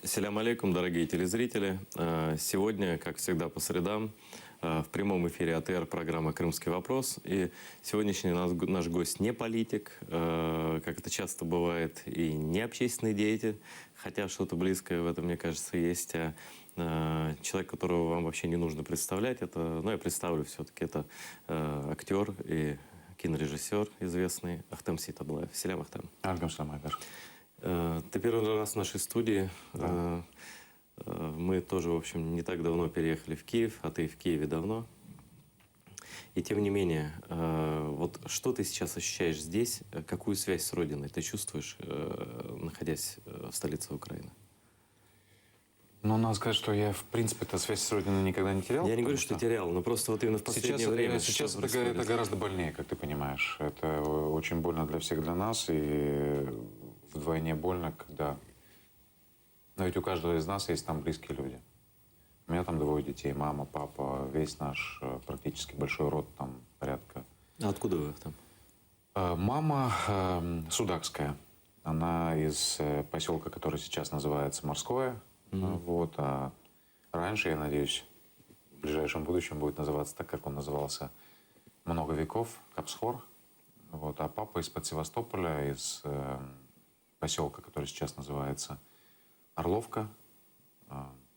Ассаляму алейкум, дорогие телезрители. Сегодня, как всегда, по средам в прямом эфире АТР программа «Крымский вопрос». И сегодняшний наш гость не политик, как это часто бывает, и не общественный деятель, хотя что-то близкое в этом, мне кажется, есть. Человек, которого вам вообще не нужно представлять, я представлю все-таки, это актер и кинорежиссер известный Ахтем Сеитаблаев. Селям, Ахтем. Ты первый раз в нашей студии. Да. Мы тоже, в общем, не так давно переехали в Киев, а ты в Киеве давно. И тем не менее, вот что ты сейчас ощущаешь здесь, какую связь с Родиной ты чувствуешь, находясь в столице Украины? Ну, надо сказать, что я, в принципе, эту связь с Родиной никогда не терял. Я не говорю, что терял, но просто вот именно в последнее время. Сейчас это гораздо больнее, как ты понимаешь. Это очень больно для всех, для нас, и вдвойне больно, когда... Но ведь у каждого из нас есть там близкие люди. У меня там двое детей, мама, папа, весь наш практически большой род, там порядка. А откуда вы там? Мама судакская. Она из поселка, который сейчас называется Морское. Вот, а раньше, я надеюсь, в ближайшем будущем будет называться так, как он назывался много веков, Капсхор. Вот, а папа из-под Севастополя, из поселка, который сейчас называется Орловка.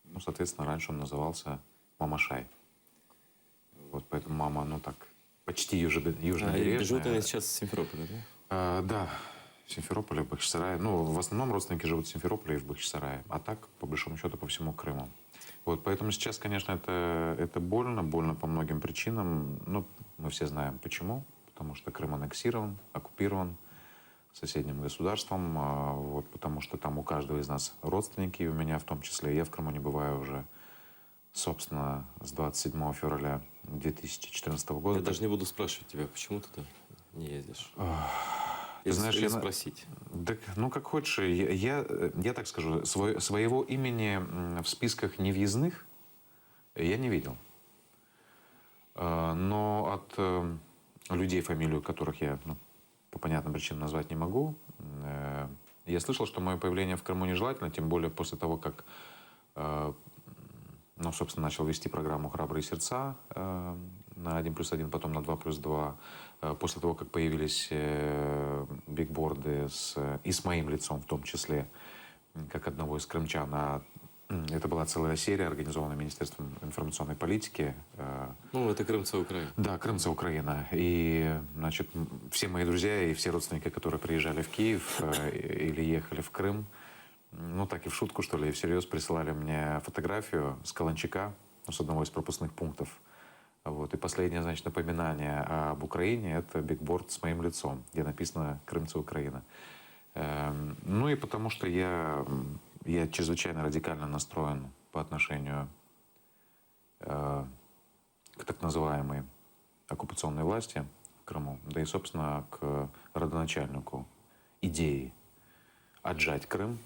Ну, соответственно, раньше он назывался Мамашай. Вот, поэтому мама, ну так, почти южнобережная. Живут они сейчас в Симферополе, да? Да. В Симферополе, в Бахчисарае. Ну, в основном родственники живут в Симферополе и в Бахчисарае. А так, по большому счету, по всему Крыму. Вот, поэтому сейчас, конечно, это больно по многим причинам. Ну, мы все знаем почему. Потому что Крым аннексирован, оккупирован соседним государством. Вот, потому что там у каждого из нас родственники, и у меня в том числе. Я в Крыму не бываю уже, собственно, с 27 февраля 2014 года. Я даже не буду спрашивать тебя, почему ты туда не ездишь. Ты знаешь, или спросить. Так, ну, как хочешь. Я так скажу, своего имени в списках невъездных я не видел. Но от людей, фамилию которых я по понятным причинам назвать не могу, я слышал, что мое появление в Крыму нежелательно, тем более после того, как, собственно, начал вести программу «Храбрые сердца» на 1+1, потом на 2+2, после того, как появились бигборды и с моим лицом в том числе, как одного из крымчан. Это была целая серия, организованная Министерством информационной политики. Ну, это Крымца Украина. Да, Крымца Украина. И, значит, все мои друзья и все родственники, которые приезжали в Киев или ехали в Крым, ну, так и в шутку, что ли, и всерьез присылали мне фотографию с Каланчака, с одного из пропускных пунктов. Вот. И последнее, значит, напоминание об Украине — это бигборд с моим лицом, где написано «Крымца Украина». Ну и потому что я чрезвычайно радикально настроен по отношению к так называемой оккупационной власти в Крыму, да и, собственно, к родоначальнику идеи отжать Крым,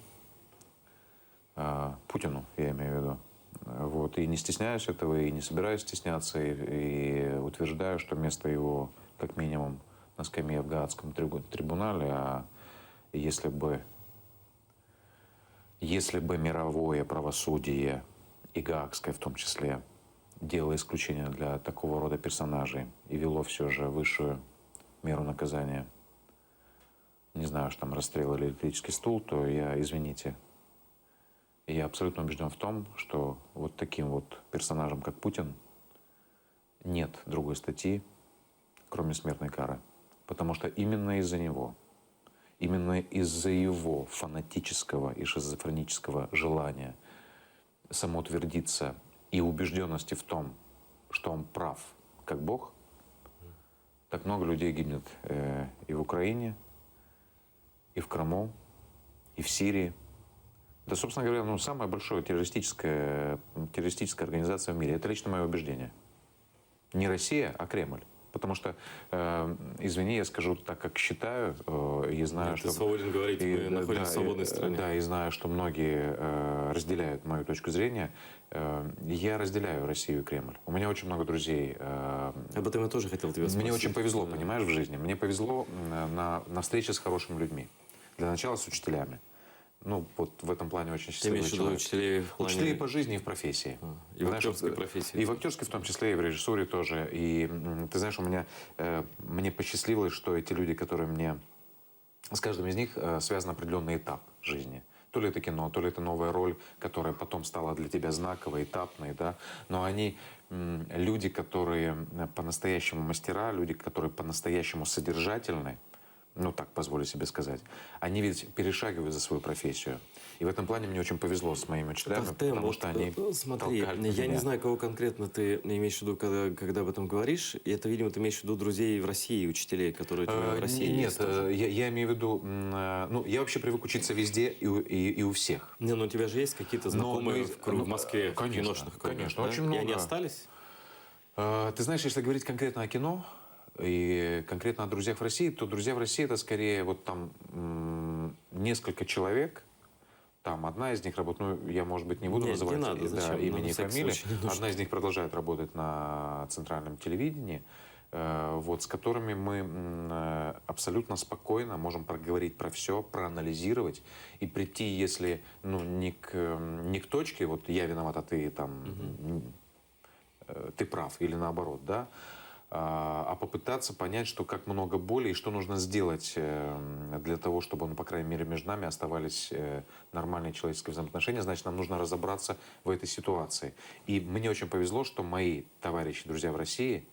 Путину, я имею в виду. Вот. И не стесняюсь этого, и не собираюсь стесняться, и утверждаю, что место его, как минимум, на скамье в Гаагском трибунале. А если бы мировое правосудие, и гаагское в том числе, делало исключение для такого рода персонажей и вело все же высшую меру наказания, не знаю, что там расстрел или электрический стул, то извините, я абсолютно убежден в том, что вот таким вот персонажем, как Путин, нет другой статьи, кроме смертной кары. Потому что именно из-за него, именно из-за его фанатического и шизофренического желания самоутвердиться и убежденности в том, что он прав, как Бог, так много людей гибнет и в Украине, и в Крыму, и в Сирии. Это, собственно говоря, самая большая террористическая организация в мире. Это лично мое убеждение. Не Россия, а Кремль. Потому что, извини, я скажу так, как считаю, и знаю, что... Ты свободен говорить, мы находимся в свободной стране. Да, и знаю, что многие разделяют мою точку зрения. Я разделяю Россию и Кремль. У меня очень много друзей. Об этом я тоже хотел тебя спросить. Мне очень повезло, понимаешь, в жизни. Мне повезло на встрече с хорошими людьми. Для начала с учителями. ну, вот в этом плане очень Ты счастливый имеешь в виду человек. учителей в плане... Учителей по жизни и в профессии. И в Знаешь, актерской вот, профессии. И в актерской в том числе, и в режиссуре тоже. И ты знаешь, мне посчастливилось, что эти люди, которые мне... С каждым из них связан определенный этап жизни. То ли это кино, то ли это новая роль, которая потом стала для тебя знаковой, этапной, да. Но они люди, которые по-настоящему мастера, люди, которые по-настоящему содержательны, ну так позволю себе сказать, они ведь перешагивают за свою профессию. И в этом плане мне очень повезло с моими учителями, Тахтем, потому вот, что они смотри, толкали я не меня. знаю, кого конкретно ты имеешь в виду, когда об этом говоришь. И это, видимо, ты имеешь в виду друзей в России, учителей, которые у тебя в России Нет, есть тоже. я имею в виду, ну, я вообще привык учиться везде и у всех. Не, ну у тебя же есть какие-то знакомые в Москве, в конечно, киношных кругах, конечно, да? очень И они много. остались? Ты знаешь, если говорить конкретно о кино и конкретно о друзьях в России, то друзья в России это скорее вот там несколько человек. Там одна из них работает, ну, я, может быть, не буду Нет, называть не надо, зачем? имени На и всякий фамилии. случай не нужно. Одна из них продолжает работать на центральном телевидении, вот, с которыми мы абсолютно спокойно можем проговорить про все, проанализировать и прийти, если ну, не к точке, вот я виноват, а ты там, ты прав, или наоборот, да, а попытаться понять, что как много боли и что нужно сделать для того, чтобы, ну, по крайней мере, между нами оставались нормальные человеческие взаимоотношения, значит, нам нужно разобраться в этой ситуации. И мне очень повезло, что мои товарищи, друзья в России,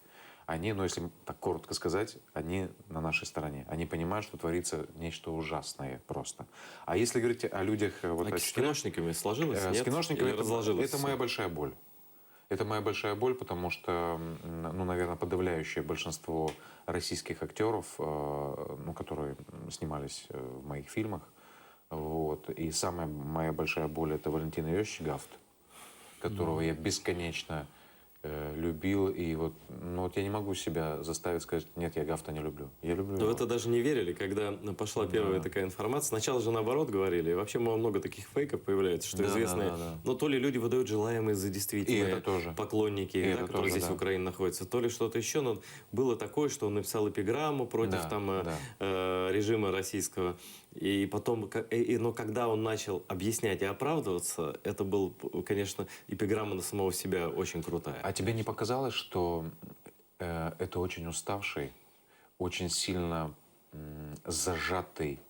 они, ну, если так коротко сказать, они на нашей стороне. Они понимают, что творится нечто ужасное просто. А если говорить о людях... Вот, А о с учителях, киношниками сложилось? с Нет? киношниками Или разложилось это всё? моя большая боль. Это моя большая боль, потому что, ну, наверное, подавляющее большинство российских актеров, ну, которые снимались в моих фильмах, вот, и самая моя большая боль — это Валентин Иосифович Гафт, которого я бесконечно любил, и вот, ну, вот я не могу себя заставить сказать, нет, я Гафта не люблю. Я люблю Но в его. это даже не верили, когда пошла первая такая информация. Сначала же наоборот говорили. И вообще много таких фейков появляется, что Да, известные... да. Ну, то ли люди выдают желаемые за И действительные это тоже. поклонники, И да, это которые тоже, здесь да. в Украине находятся, то ли что-то еще. Но было такое, что он написал эпиграмму против Да, режима российского. И потом, но когда он начал объяснять и оправдываться, это был, конечно, эпиграмма на самого себя очень крутая. А тебе не показалось, что это очень уставший, очень сильно зажатый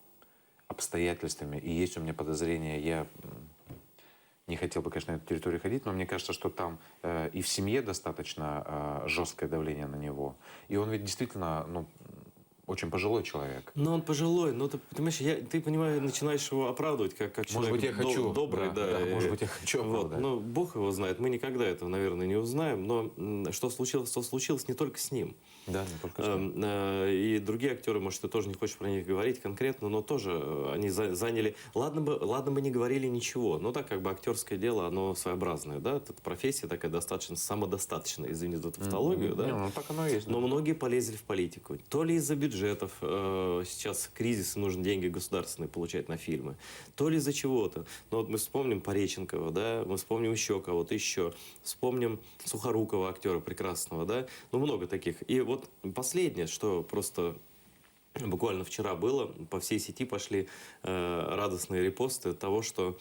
обстоятельствами? И есть у меня подозрение, я не хотел бы, конечно, на эту территорию ходить, но мне кажется, что там и в семье достаточно жесткое давление на него. И он ведь действительно, ну, очень пожилой человек. Но он пожилой, но ты понимаешь, ты понимаешь, начинаешь его оправдывать как Может человек быть, я хочу. добрый, да. Может быть, я хочу Вот. оправдать. Но Бог его знает, мы никогда этого, наверное, не узнаем. Но что случилось не только с ним. Да, не только с ним. И другие актеры, может, ты тоже не хочешь про них говорить конкретно, но тоже они заняли... Ладно бы не говорили ничего, но так как бы актерское дело, оно своеобразное, да? Это профессия такая достаточно самодостаточная, извини за тавтологию, да? Не, ну так оно и есть. Но многие полезли в политику. То ли из-за бюджетов, сейчас кризис, и нужно деньги государственные получать на фильмы, то ли из-за чего-то. Но вот мы вспомним Пореченкова, да, мы вспомним еще кого-то еще, вспомним Сухорукова, актера прекрасного, да, ну много таких. И вот последнее, что просто буквально вчера было, по всей сети пошли радостные репосты того, что...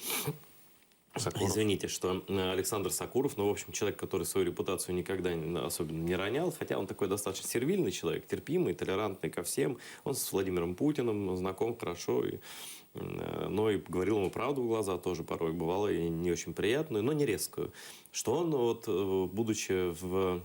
Сакуров. Извините, что Александр Сакуров, ну, в общем, человек, который свою репутацию никогда особенно не ронял, хотя он такой достаточно сервильный человек, терпимый, толерантный ко всем. Он с Владимиром Путиным знаком хорошо, но и говорил ему правду в глаза, тоже порой бывало и не очень приятную, но не резкую. Что он, вот, будучи в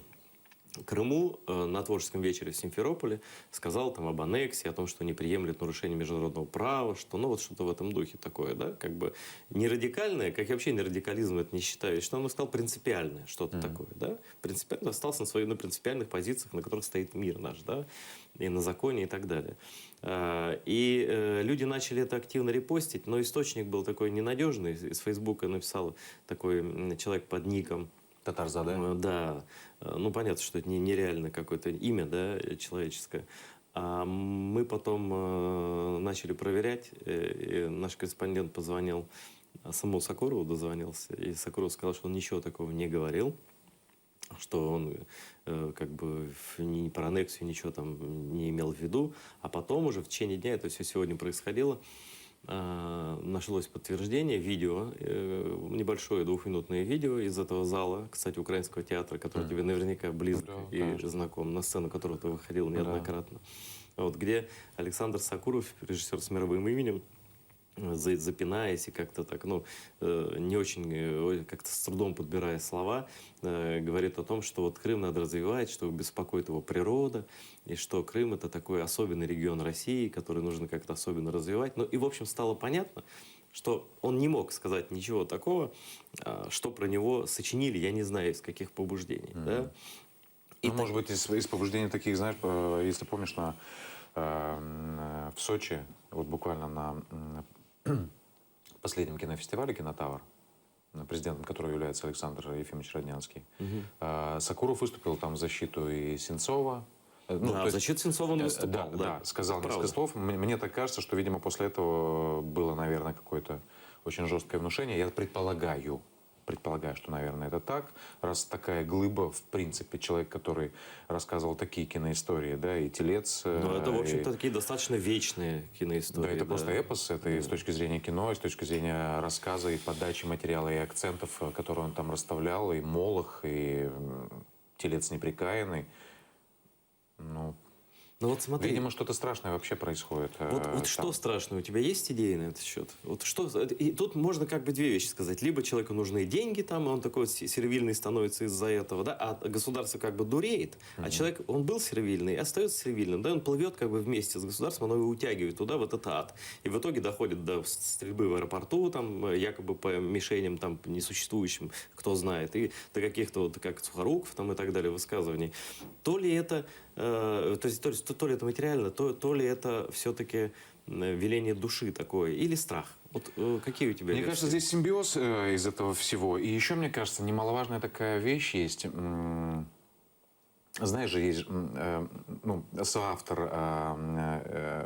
Крыму на творческом вечере в Симферополе сказал там об аннексии, о том, что не приемлет нарушение международного права, что, ну, вот что-то в этом духе такое, да, как бы не радикальное, как я вообще не радикализм это не считаю, что он сказал принципиальное что-то такое, да, принципиально остался на принципиальных позициях, на которых стоит мир наш, да, и на законе и так далее. И люди начали это активно репостить, но источник был такой ненадежный, из Фейсбука написал такой человек под ником, Татарзаде. да, ну понятно, что это нереально какое-то имя, да, человеческое. А мы потом начали проверять, и наш корреспондент позвонил самому Сакурову, дозвонился, и Сакуров сказал, что он ничего такого не говорил, что он как бы ни про аннексию ничего там не имел в виду. А потом уже в течение дня, это все сегодня происходило, нашлось подтверждение, видео, небольшое двухминутное видео из этого зала, кстати, украинского театра, который тебе наверняка близок и конечно. знаком, на сцену которого ты выходил неоднократно. Вот, где Александр Сакуров, режиссер с мировым именем, запинаясь и как-то так, не очень, как-то с трудом подбирая слова, говорит о том, что вот Крым надо развивать, что беспокоит его природа, и что Крым — это такой особенный регион России, который нужно как-то особенно развивать. Ну и, в общем, стало понятно, что он не мог сказать ничего такого, что про него сочинили, я не знаю, из каких побуждений. Да? И может быть, из побуждений таких, знаешь, если помнишь, в Сочи, вот буквально на последнем кинофестивале «Кинотавр», президентом которого является Александр Ефимович Роднянский, Сакуров выступил там в защиту и Сенцова. В защиту Сенцова он выступал. Да, сказал несколько слов. Мне так кажется, что, видимо, после этого было, наверное, какое-то очень жесткое внушение. Я предполагаю, что, наверное, это так. Раз такая глыба, в принципе, человек, который рассказывал такие киноистории, да, и «Телец». Это, в общем-то, такие достаточно вечные киноистории. Да, это просто эпос. Это и с точки зрения кино, и с точки зрения рассказа, и подачи материала, и акцентов, которые он там расставлял, и Молох, и «Телец непрекаянный». Вот смотри. Видимо, что-то страшное вообще происходит. Вот что страшное? У тебя есть идеи на этот счет? Вот что? И тут можно как бы две вещи сказать. Либо человеку нужны деньги, там, и он такой сервильный становится из-за этого, да, а государство как бы дуреет, а человек, он был сервильный и остается сервильным, да, он плывет как бы вместе с государством, оно его утягивает туда, в этот ад. И в итоге доходит до стрельбы в аэропорту, там, якобы по мишеням там несуществующим, кто знает, и до каких-то, вот, как Сухоруков, там, и так далее, высказываний. То ли это то ли это материально, то ли это все-таки веление души такое, или страх. Вот какие у тебя Мне версии? кажется, здесь симбиоз из этого всего. И еще, мне кажется, немаловажная такая вещь есть. Знаешь же, есть соавтор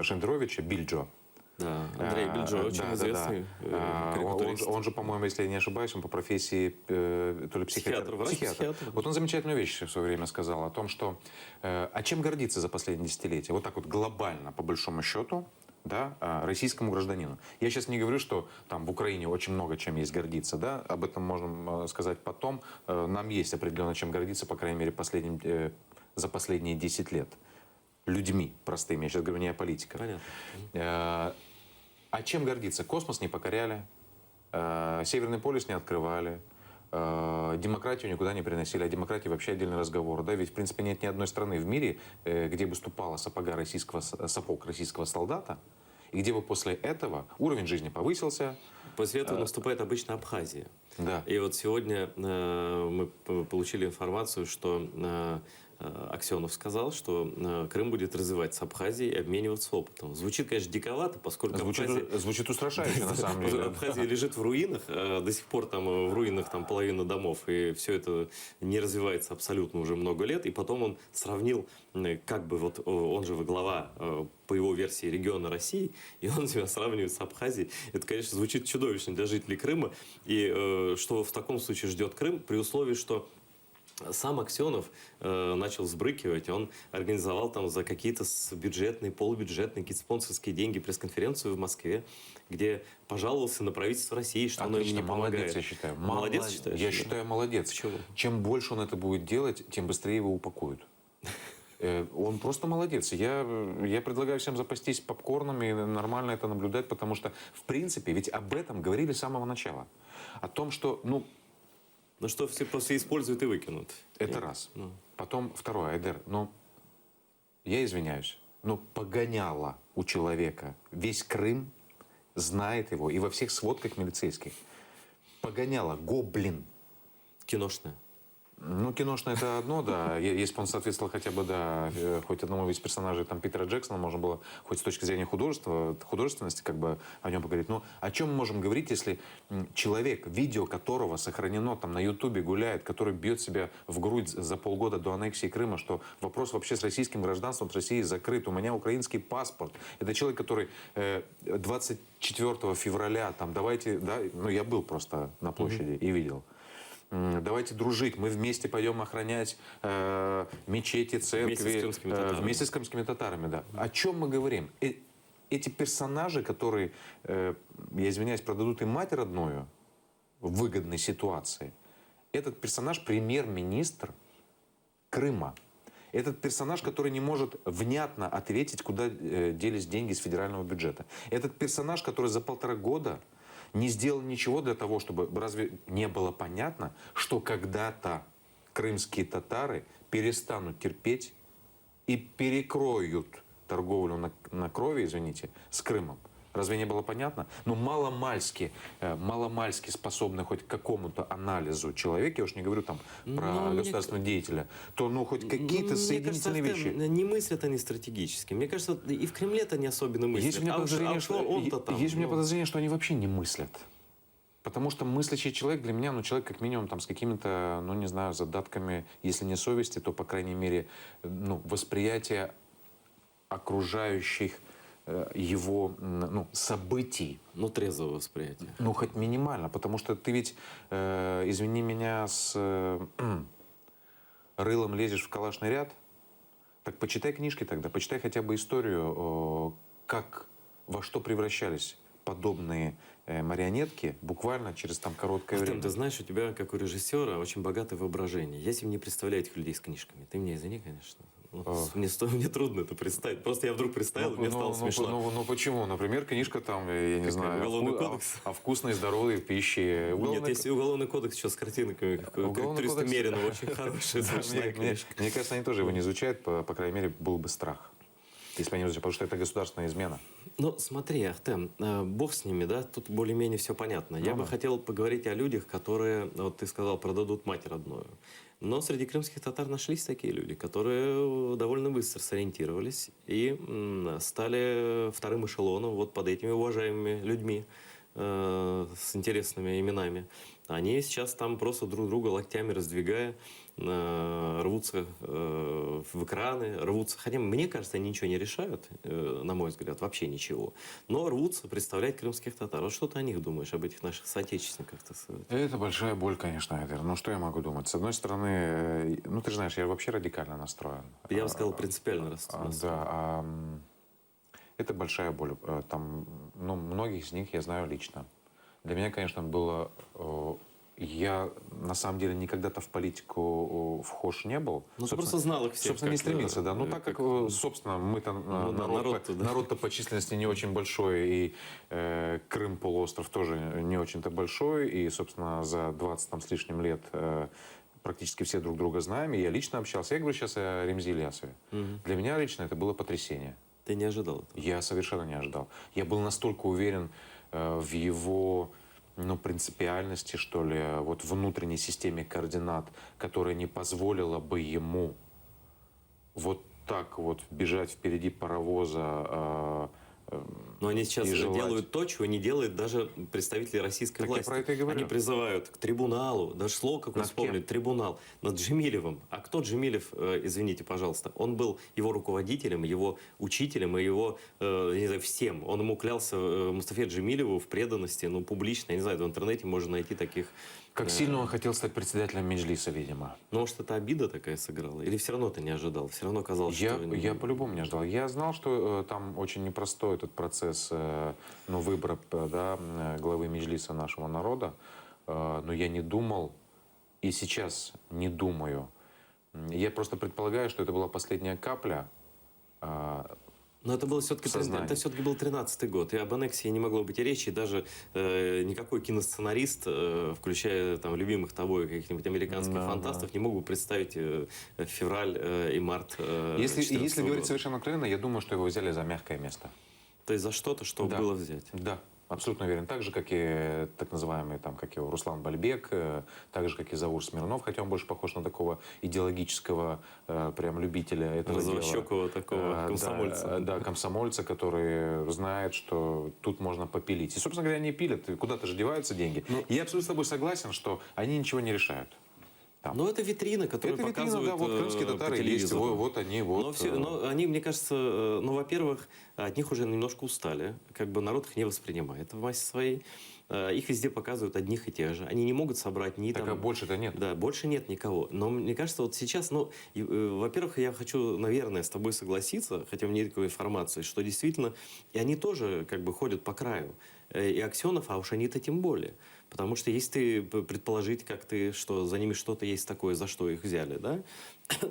Шендеровича Бильджо. Да, Андрей Бильджо, очень известный карикатурист. Он же, по-моему, если я не ошибаюсь, он по профессии то ли психиатр. Вот он замечательную вещь в свое время сказал о том, что чем гордиться за последние десятилетия? Вот так вот глобально, по большому счету, да, российскому гражданину. Я сейчас не говорю, что там в Украине очень много чем есть гордиться, да, об этом можем сказать потом. Нам есть определенно чем гордиться, по крайней мере, за последние 10 лет. Людьми простыми, я сейчас говорю не о политиках. Понятно. А чем гордиться? Космос не покоряли, Северный полюс не открывали, демократию никуда не приносили. О демократии вообще отдельный разговор. Да? Ведь, в принципе, нет ни одной страны в мире, где бы ступала сапог российского солдата, и где бы после этого уровень жизни повысился. После этого наступает обычно Абхазия. Да. И вот сегодня мы получили информацию, что Аксенов сказал, что Крым будет развивать с Абхазией и обмениваться опытом. Звучит, конечно, диковато, поскольку Звучит устрашающе, на самом деле. Абхазия лежит в руинах, до сих пор там в руинах там половина домов, и все это не развивается абсолютно уже много лет. И потом он сравнил, как бы вот он же глава, по его версии, региона России, и он себя сравнивает с Абхазией. Это, конечно, звучит чудовищно для жителей Крыма. И что в таком случае ждет Крым, при условии, что сам Аксенов начал взбрыкивать, он организовал там за какие-то бюджетные, полубюджетные, какие-то спонсорские деньги пресс-конференцию в Москве, где пожаловался на правительство России, что оно ему не помогает. Молодец, я считаю. Молодец, считаешь? Я считаю, молодец. Почему? Чем больше он это будет делать, тем быстрее его упакуют. Он просто молодец. Я предлагаю всем запастись попкорном и нормально это наблюдать, потому что, в принципе, ведь об этом говорили с самого начала. О том, что, что все просто используют и выкинут. Это раз. Потом второе, Айдер, я извиняюсь, погоняло у человека весь Крым, знает его, и во всех сводках милицейских. Погоняло, гоблин. Киношное. Киношное это одно, да. Если бы он соответствовал хотя бы, да, хоть одному из персонажей там Питера Джексона, можно было хоть с точки зрения художественности как бы о нем поговорить. Но о чем мы можем говорить, если человек, видео которого сохранено там на Ютубе, гуляет, который бьет себя в грудь за полгода до аннексии Крыма, что вопрос вообще с российским гражданством от России закрыт. У меня украинский паспорт. Это человек, который 24 февраля, там, давайте, да, я был просто на площади и видел. Давайте дружить, мы вместе пойдем охранять мечети, церкви. Вместе с крымскими татарами. Вместе с крымскими татарами, да. О чем мы говорим? эти персонажи, которые, я извиняюсь, продадут им мать родную в выгодной ситуации, этот персонаж премьер-министр Крыма. Этот персонаж, который не может внятно ответить, куда делись деньги с федерального бюджета. Этот персонаж, который за 1,5 года не сделал ничего для того, чтобы... Разве не было понятно, что когда-то крымские татары перестанут терпеть и перекроют торговлю на крови, извините, с Крымом? Разве не было понятно? Но маломальски способный хоть к какому-то анализу человек, я уж не говорю там про государственного деятеля, то хоть какие-то соединительные вещи. Не мыслят они стратегически. Мне кажется, и в Кремле-то не особенно мыслят. Есть у меня подозрение, что они вообще не мыслят. Потому что мыслящий человек для меня, человек как минимум там, с какими-то, не знаю, задатками, если не совести, то, по крайней мере, восприятия окружающих его событий. Трезвого восприятия. Хоть минимально, потому что ты ведь, извини меня, с рылом лезешь в калашный ряд, так почитай книжки тогда, почитай хотя бы историю, во что превращались подобные марионетки буквально через короткое время. Ты знаешь, у тебя, как у режиссера, очень богатое воображение. Я себе не представляю этих людей с книжками. Ты меня извини, конечно. Мне трудно это представить. Просто я вдруг представил, мне стало смешно. Почему? Например, книжка там, я не знаю, Уголовный кодекс? О вкусной и здоровой пище. Нет, есть Уголовный кодекс еще с картинками, как туриста Меринова. Очень хорошая, смешная книжка. Мне кажется, они тоже его не изучают, по крайней мере, был бы страх. Если бы они изучали, потому что это государственная измена. Смотри, Ахтем, бог с ними, да, тут более-менее все понятно. Я бы хотел поговорить о людях, которые, ты сказал, продадут мать родную. Но среди крымских татар нашлись такие люди, которые довольно быстро сориентировались и стали вторым эшелоном вот под этими уважаемыми людьми с интересными именами. Они сейчас там просто друг друга локтями раздвигая, рвутся в экраны, рвутся. Хотя, мне кажется, они ничего не решают, на мой взгляд, вообще ничего. Но рвутся представлять крымских татар. Вот что ты о них думаешь, об этих наших соотечественниках, так сказать? Это большая боль, конечно, Айдер. Что я могу думать? С одной стороны, ты же знаешь, я вообще радикально настроен. Я бы сказал, принципиально настроен. Да, это большая боль. Там, многих из них я знаю лично. Для меня, конечно, было... Я, на самом деле, никогда-то в политику вхож не был. Ты просто знал их всех. Собственно, не стремился, да. Так как, собственно, мы-то народ-то по численности не очень большой, и Крым полуостров тоже не очень-то большой, и, собственно, за 20 с лишним лет практически все друг друга знаем, и я лично общался. Я говорю сейчас о Ремзи Ильясове. Для меня лично это было потрясение. Ты не ожидал этого? Я совершенно не ожидал. Я был настолько уверен в его... принципиальности, что ли, внутренней системе координат, которая не позволила бы ему так бежать впереди паровоза. Но они сейчас делают то, чего не делают даже представители российской власти. Я про это и говорю. Они призывают к трибуналу, даже слово какое вспомнили, трибунал, над Джемилевым. А кто Джемилев, извините, пожалуйста? Он был его руководителем, его учителем и его, не знаю, всем. Он ему клялся, Мустафе Джемилеву, в преданности, публично. Я не знаю, в интернете можно найти таких... Как сильно он хотел стать председателем Меджлиса, видимо. Может, это обида такая сыграла? Или все равно ты не ожидал? Все равно казалось, что... Я по-любому не ожидал. Я знал, что там очень непростой этот процесс выбора главы Меджлиса нашего народа. Но я не думал, и сейчас не думаю. Я просто предполагаю, что это была последняя капля. Но это было все-таки был 13-й год, и об аннексии не могло быть и речи, и даже никакой киносценарист, включая там любимых тобой каких-нибудь американских фантастов, не мог бы представить февраль и март. Если говорить совершенно откровенно, я думаю, что его взяли за мягкое место. То есть за что-то, что было взять? Да. Абсолютно уверен. Так же, как и так называемый, как его Руслан Бальбек, так же, как и Заур Смирнов, хотя он больше похож на такого идеологического прям любителя этого розовощекого такого комсомольца. Да, комсомольца, который знает, что тут можно попилить. И, собственно говоря, они пилят, куда-то же деваются деньги. И я абсолютно с тобой согласен, что они ничего не решают. Но это витрина, которая показывает крымские татары по телевизору. Они Но они, мне кажется, во-первых, от них уже немножко устали. Народ их не воспринимает в массе своей. их везде показывают одних и тех же. Они не могут собрать ни Так, там... а больше-то нет. Да, больше нет никого. Но мне кажется, вот сейчас, ну, во-первых, я хочу, наверное, с тобой согласиться, хотя у меня нет такой информации, что действительно, и они тоже как бы ходят по краю. И Аксенов, а уж они-то тем более. Потому что если ты предположить, как ты, что за ними что-то есть такое, за что их взяли, да,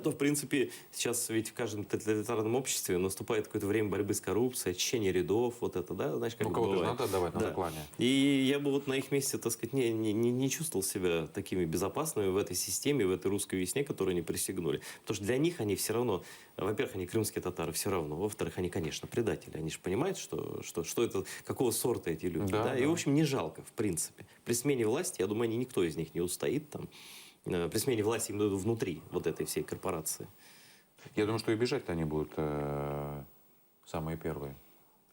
то, в принципе, сейчас ведь в каждом тоталитарном обществе наступает какое-то время борьбы с коррупцией, очищение рядов, вот это, да, знаешь, как Ну, это кого-то же бывает. надо отдавать на Да. заклане. И я бы вот на их месте, так сказать, не чувствовал себя такими безопасными в этой системе, в этой русской весне, которую они присягнули. Потому что для них они все равно, во-первых, они крымские татары все равно, во-вторых, они, конечно, предатели. Они же понимают, что это, какого сорта эти люди. Да, Да? И, да. в общем, не жалко, в принципе. При смене власти, я думаю, никто из них не устоит там. При смене власти именно внутри вот этой всей корпорации. Я думаю, что и бежать-то они будут самые первые.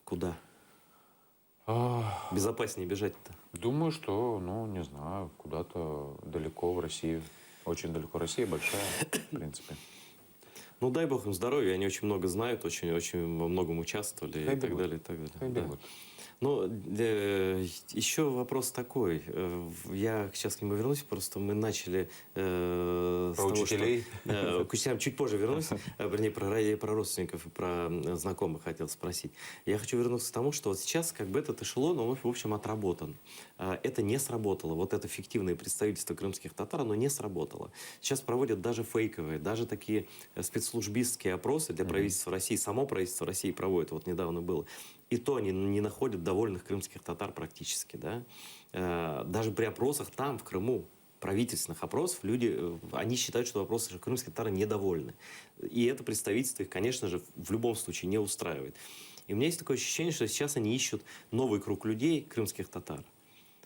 Куда? Безопаснее бежать-то. Думаю, что, ну, не знаю, куда-то далеко в Россию. Очень далеко. Россия большая, в принципе. Ну, дай бог им здоровья, они очень много знают, очень во многом участвовали Хай и так бегут. далее, и так далее. Хай Да. бегут. Ну, еще вопрос такой. Я сейчас к нему вернусь, просто мы начали с Про того, учителей? Что, к учителям чуть позже вернусь, вернее, про родственников и про знакомых хотел спросить. Я хочу вернуться к тому, что вот сейчас как бы этот эшелон, он, в общем, отработан. Это не сработало. Вот это фиктивное представительство крымских татар, оно не сработало. Сейчас проводят даже фейковые, даже такие спецслужбистские опросы для правительства России. Само правительство России проводит, вот недавно было. И то они не находят довольных крымских татар практически. Да? Даже при опросах там, в Крыму, правительственных опросов, люди, они считают, что вопросы крымские татары недовольны. И это представительство их, конечно же, в любом случае не устраивает. И у меня есть такое ощущение, что сейчас они ищут новый круг людей, крымских татар,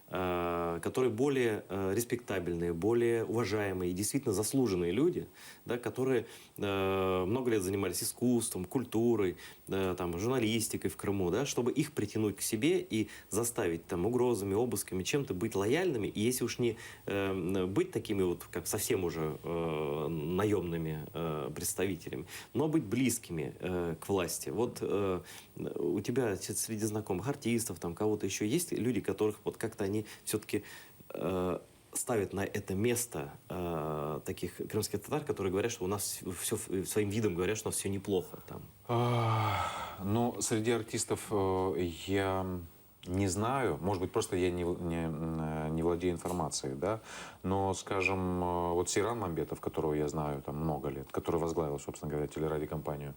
которые более респектабельные, более уважаемые и действительно заслуженные люди, да, которые много лет занимались искусством, культурой, там, журналистикой в Крыму, да, чтобы их притянуть к себе и заставить там, угрозами, обысками, чем-то быть лояльными. И если уж не быть такими вот, как совсем уже наемными представителями, но быть близкими к власти. Вот у тебя среди знакомых артистов, там, кого-то еще есть люди, которых вот как-то они все-таки ставят на это место таких крымских татар, которые говорят, что у нас все, своим видом говорят, что у нас все неплохо там. Ну, среди артистов я не знаю, может быть, просто я не владею информацией, да, но, скажем, вот Сейран Мамбетов, которого я знаю там много лет, который возглавил, собственно говоря, телерадиокомпанию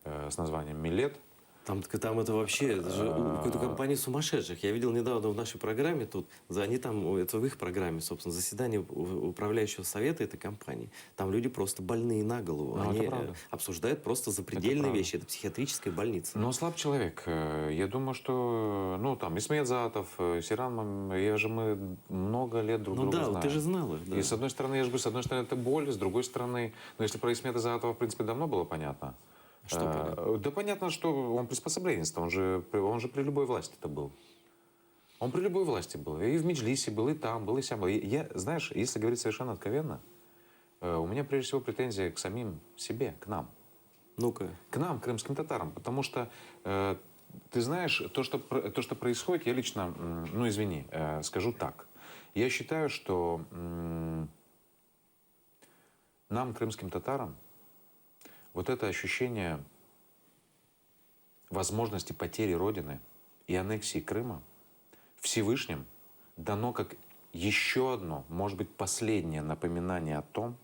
с названием «Милет». Там это вообще, это же какой-то компании сумасшедших. Я видел недавно в нашей программе тут, они там, это в их программе, собственно, заседание управляющего совета этой компании. Там люди просто больные на голову. Ну, они это обсуждают просто запредельные вещи. Это психиатрическая больница. Но слаб человек. Я думаю, что, ну, там, Исмаил Затов, Сейран, мы много лет друг друга знаем. Ну да, ты же знал их. Да. И с одной стороны, я же говорю, с одной стороны, это боль, с другой стороны, ну, если про Исмета Затова, в принципе, давно было понятно. Что понятно? Да понятно, что он приспособленец, он же при любой власти это был. Он при любой власти был. И в Меджлисе был, и там был, и сям был. Я, знаешь, если говорить совершенно откровенно, у меня прежде всего претензия к самим себе, к нам. Ну-ка. К нам, крымским татарам. Потому что, ты знаешь, то, что происходит, я лично, ну извини, скажу так. Я считаю, что нам, крымским татарам, вот это ощущение возможности потери Родины и аннексии Крыма Всевышним дано как еще одно, может быть, последнее напоминание о том,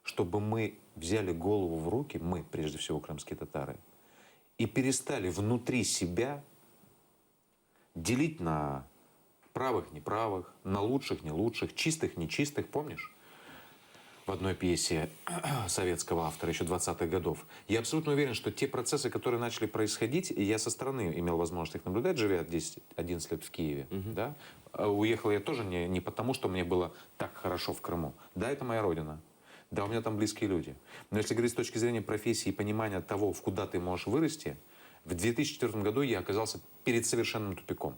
чтобы мы взяли голову в руки, мы, прежде всего, крымские татары, и перестали внутри себя делить на правых, неправых, на лучших, не лучших, чистых, нечистых, помнишь? В одной пьесе советского автора еще 20-х годов. Я абсолютно уверен, что те процессы, которые начали происходить, и я со стороны имел возможность их наблюдать, живя 10-11 лет в Киеве. Да? Уехал я тоже не потому, что мне было так хорошо в Крыму. Да, это моя родина. Да, у меня там близкие люди. Но если говорить с точки зрения профессии и понимания того, куда ты можешь вырасти, в 2004 году я оказался перед совершенным тупиком.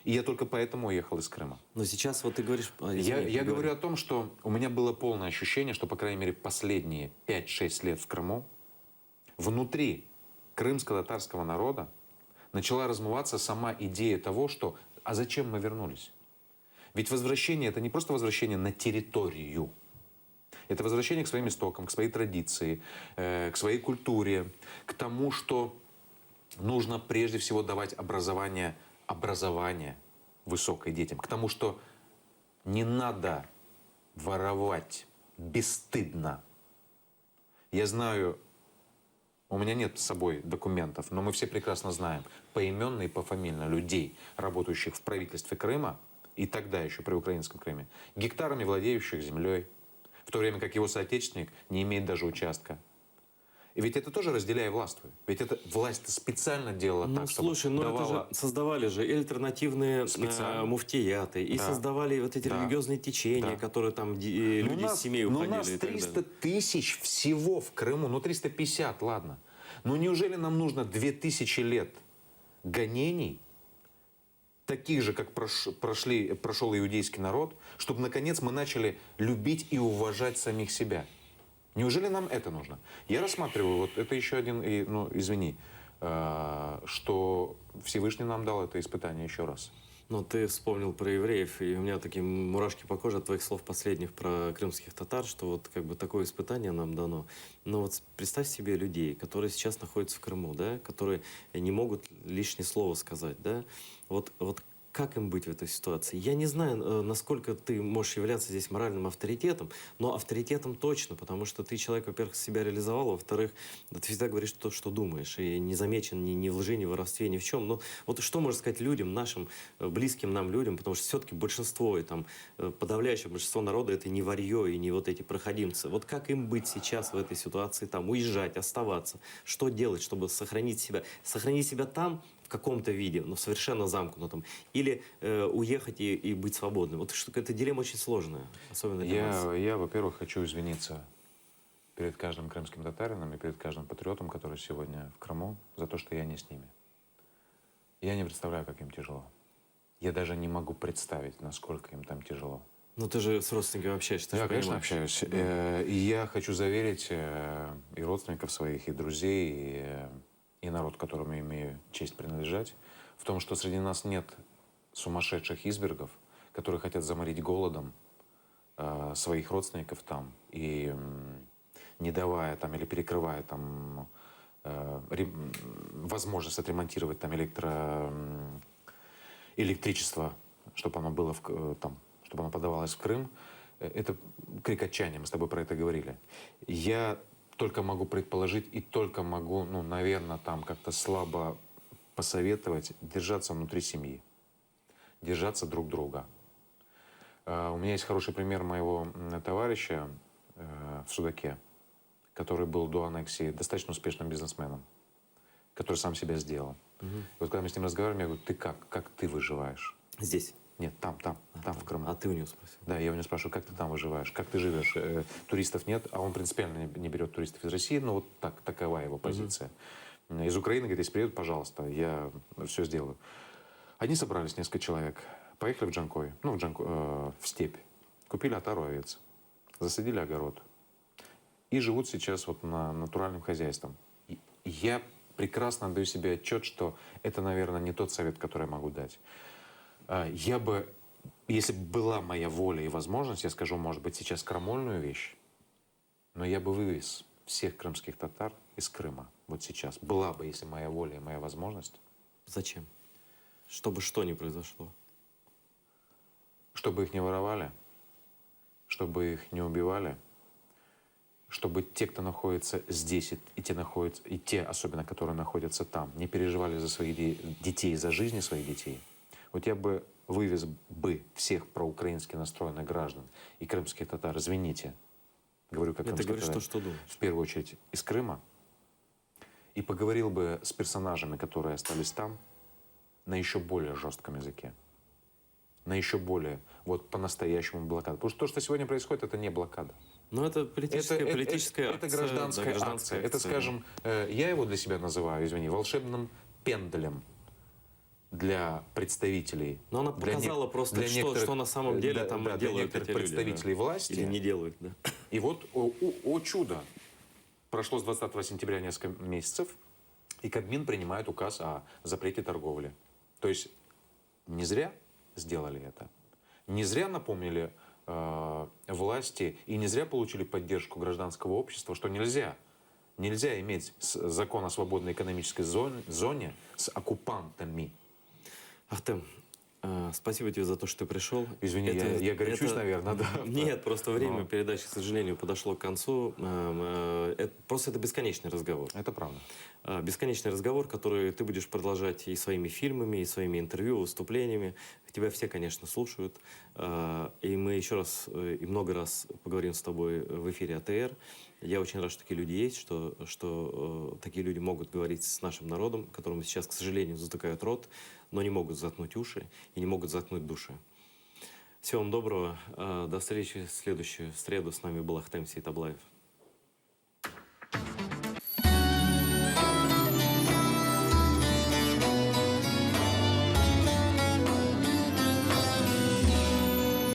И я только поэтому уехал из Крыма. Но сейчас вот ты говоришь... Я говорю о том, что у меня было полное ощущение, что, по крайней мере, последние 5-6 лет в Крыму внутри крымско-татарского народа начала размываться сама идея того, что А зачем мы вернулись? Ведь возвращение – это не просто возвращение на территорию. Это возвращение к своим истокам, к своей традиции, к своей культуре, к тому, что нужно прежде всего давать образование высокое детям, к тому, что не надо воровать бесстыдно. Я знаю, у меня нет с собой документов, но мы все прекрасно знаем поименно и пофамильно людей, работающих в правительстве Крыма и тогда еще при украинском Крыме, гектарами владеющих землей, в то время как его соотечественник не имеет даже участка. И ведь это тоже разделяй и властвуй. Ведь это власть специально делала Ну, так, слушай, чтобы ну давала... это же создавали же и альтернативные Специально. муфтияты, и Да. создавали вот эти Да. религиозные течения, Да. которые там Ну, люди из семей у уходили нас и так 300 далее. тысяч всего в Крыму, ну 350, ладно. Но неужели нам нужно 2000 лет гонений, таких же, как прошел иудейский народ, чтобы наконец мы начали любить и уважать самих себя? Неужели нам это нужно? Я рассматриваю, вот это еще один, ну извини, что Всевышний нам дал это испытание еще раз. Ну, ты вспомнил про евреев, и у меня такие мурашки по коже от твоих слов последних про крымских татар, что вот как бы такое испытание нам дано. Но вот представь себе людей, которые сейчас находятся в Крыму, да, которые не могут лишнее слово сказать, да, вот как им быть в этой ситуации? Я не знаю, насколько ты можешь являться здесь моральным авторитетом, но авторитетом точно, потому что ты человек, во-первых, себя реализовал, во-вторых, ты всегда говоришь то, что думаешь, и не замечен ни в лжи, ни в воровстве, ни в чем. Но вот что можно сказать людям, нашим близким нам людям, потому что все-таки большинство, и там подавляющее большинство народа, это не варье и не вот эти проходимцы. Вот как им быть сейчас в этой ситуации, там, уезжать, оставаться? Что делать, чтобы сохранить себя там, в каком-то виде, но совершенно замкнутом, или уехать и быть свободным. Вот что эта дилемма очень сложная, особенно для нас. Я, во-первых, хочу извиниться перед каждым крымским татарином и перед каждым патриотом, который сегодня в Крыму, за то, что я не с ними. Я не представляю, как им тяжело. Я даже не могу представить, насколько им там тяжело. Ну, ты же с родственниками общаешься, ты Я, же конечно, понимаешь. общаюсь. Да. И я хочу заверить и родственников своих, и друзей, и народ, которому я имею честь принадлежать, в том, что среди нас нет сумасшедших избергов, которые хотят заморить голодом своих родственников там и не давая там или перекрывая там возможность отремонтировать там электричество, чтобы оно было там, чтобы оно подавалось в Крым. Это крик отчаяния, мы с тобой про это говорили. Я только могу предположить и только могу, ну, наверное, там как-то слабо посоветовать держаться внутри семьи, держаться друг друга. У меня есть хороший пример моего товарища в Судаке, который был до аннексии достаточно успешным бизнесменом, который сам себя сделал. И вот когда мы с ним разговариваем, я говорю, ты как ты выживаешь? Здесь? Нет, там, в Крыму. А ты у него спросил? Да, я у него спрашиваю, как ты там выживаешь, как ты живешь? Туристов нет, а он принципиально не берет туристов из России, но вот такова его позиция. Из Украины, говорит, если приедут, пожалуйста, я все сделаю. Они собрались, несколько человек, поехали в Джанкой, ну, в степь, купили отару овец, засадили огород и живут сейчас вот натуральным хозяйством. И я прекрасно отдаю себе отчет, что это, наверное, не тот совет, который я могу дать. Я бы, если бы была моя воля и возможность, я скажу, может быть, сейчас крамольную вещь, но я бы вывез всех крымских татар из Крыма вот сейчас. Была бы, если моя воля и моя возможность. Зачем? Чтобы что ни произошло. Чтобы их не воровали, чтобы их не убивали, чтобы те, кто находится здесь, и те, особенно, которые находятся там, не переживали за своих детей, за жизни своих детей. Вот я бы вывез бы всех проукраински настроенных граждан и крымских татар, извините, говорю как крымский татар, что думаешь? в первую очередь из Крыма, и поговорил бы с персонажами, которые остались там, на еще более жестком языке, на еще более, вот по-настоящему блокада. Потому что то, что сегодня происходит, это не блокада. Ну, это политическая акция. Это гражданская акция. Это, скажем, я его для себя называю, извини, волшебным пенделем для представителей. Но она показала просто, что на самом деле там делают эти люди. Представителей власти. Или не делают, да. И вот, о чудо, прошло с 20 сентября несколько месяцев, и Кабмин принимает указ о запрете торговли. То есть Не зря сделали это. Не зря напомнили власти и не зря получили поддержку гражданского общества, что нельзя иметь закон о свободной экономической зоне с оккупантами. Ахтем, спасибо тебе за то, что ты пришел. Извини, я горячусь, наверное, да? Нет, просто время передачи, к сожалению, подошло к концу. Просто это бесконечный разговор. Это правда. Бесконечный разговор, который ты будешь продолжать и своими фильмами, и своими интервью, выступлениями. Тебя все, конечно, слушают. И мы еще раз и много раз поговорим с тобой в эфире АТР. Я очень рад, что такие люди есть, что такие люди могут говорить с нашим народом, которому сейчас, к сожалению, затыкают рот, но не могут заткнуть уши и не могут заткнуть души. Всего вам доброго. До встречи в следующую среду. С нами был Ахтем Сейтаблаев.